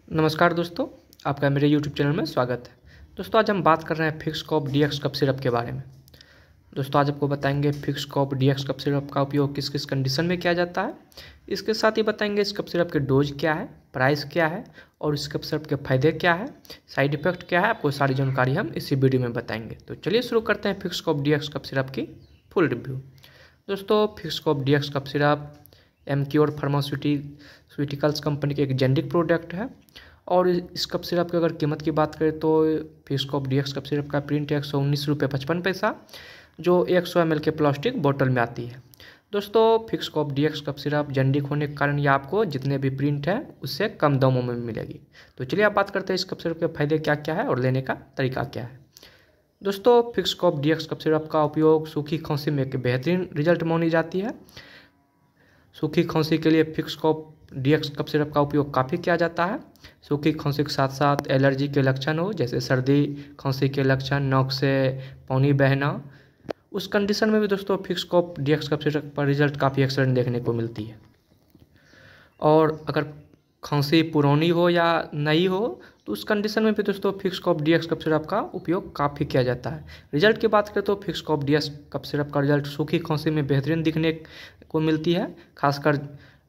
नमस्कार दोस्तों, आपका मेरे YouTube चैनल में स्वागत है। दोस्तों आज हम बात कर रहे हैं Fix Cop DX cough syrup के बारे में। दोस्तों आज आपको बताएंगे Fix Cop DX cough syrup का उपयोग किस किस कंडीशन में किया जाता है। इसके साथ ही बताएंगे इस कफ सिरप के डोज क्या है, प्राइस क्या है और इस कफ सिरप के फ़ायदे क्या है, साइड इफेक्ट क्या है, आपको सारी जानकारी हम इसी वीडियो में बताएंगे। तो चलिए शुरू करते हैं Fix Cop DX cough syrup की फुल रिव्यू। दोस्तों Fix Cop DX cough syrup Emcure pharmaceuticals company के एक जेनेरिक प्रोडक्ट है और इस कप सिरप की अगर कीमत की बात करें तो Fix Cop DX cough syrup का प्रिंट है 119.55 जो 100 ml के प्लास्टिक बोतल में आती है। दोस्तों Fix Cop DX cough syrup generic होने के कारण ये आपको जितने भी प्रिंट है उससे कम दामों में मिलेगी। तो चलिए आप बात करते हैं इस कप सिरप के फायदे क्या क्या है और लेने का तरीका क्या है। दोस्तों Fix Cop DX cough syrup का उपयोग सूखी खांसी में एक बेहतरीन रिजल्ट मानी जाती है। सूखी खांसी के लिए Fix Cop DX cough syrup का उपयोग काफ़ी किया जाता है। सूखी खांसी के साथ साथ एलर्जी के लक्षण हो जैसे सर्दी खांसी के लक्षण, नाक से पानी बहना, उस कंडीशन में भी दोस्तों Fix Cop DX cough syrup पर रिजल्ट काफ़ी एक्सेलेंट देखने को मिलती है। और अगर खांसी पुरानी हो या नई हो तो उस कंडीशन में भी दोस्तों Fix Cop DX cough syrup का उपयोग काफ़ी किया जाता है। रिजल्ट की बात करें तो Fix Cop DX cough syrup का रिजल्ट सूखी खांसी में बेहतरीन दिखने को मिलती है। खासकर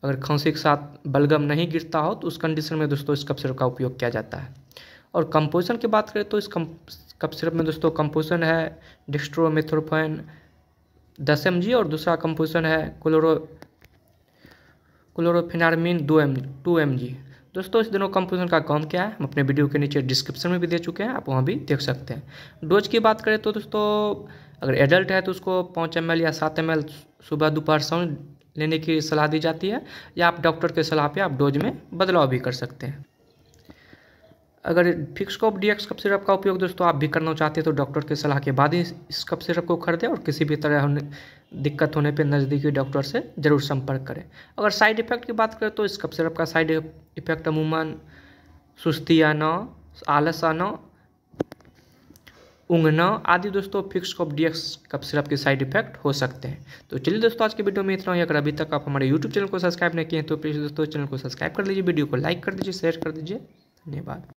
अगर खांसी के साथ बलगम नहीं गिरता हो तो उस कंडीशन में दोस्तों इस कफ सिरप का उपयोग किया जाता है। और कंपोजिशन की बात करें तो इस कफ सिरप में दोस्तों कंपोजिशन है डेक्स्ट्रोमेथोर्फेन 10 mg और दूसरा कंपोजिशन है क्लोरोफेनार्मिन 2 mg। दोस्तों इस दोनों कंपोजिशन का काम क्या है हम अपने वीडियो के नीचे डिस्क्रिप्शन में भी दे चुके हैं, आप वहाँ भी देख सकते हैं। डोज की बात करें तो दोस्तों अगर एडल्ट है तो उसको 5 ml या 7 ml सुबह दोपहर शाम लेने की सलाह दी जाती है, या आप डॉक्टर के सलाह पे आप डोज में बदलाव भी कर सकते हैं। अगर Fix Cop DX cough syrup का उपयोग दोस्तों आप भी करना चाहते हैं तो डॉक्टर के सलाह के बाद ही इस कफ सिरप को खरीदें और किसी भी तरह दिक्कत होने पे नज़दीकी डॉक्टर से ज़रूर संपर्क करें। अगर साइड इफ़ेक्ट की बात करें तो इस कफ सिरप का साइड इफ़ेक्ट अमूमन सुस्ती आना, आलस आना, ऊँघना आदि दोस्तों Fix Cop DX cough syrup के साइड इफेक्ट हो सकते हैं। तो चलिए दोस्तों आज के वीडियो में इतना ही। अगर अभी तक आप हमारे YouTube चैनल को सब्सक्राइब नहीं किए तो प्लीज़ दोस्तों चैनल को सब्सक्राइब कर लीजिए, वीडियो को लाइक कर दीजिए, शेयर कर दीजिए। धन्यवाद।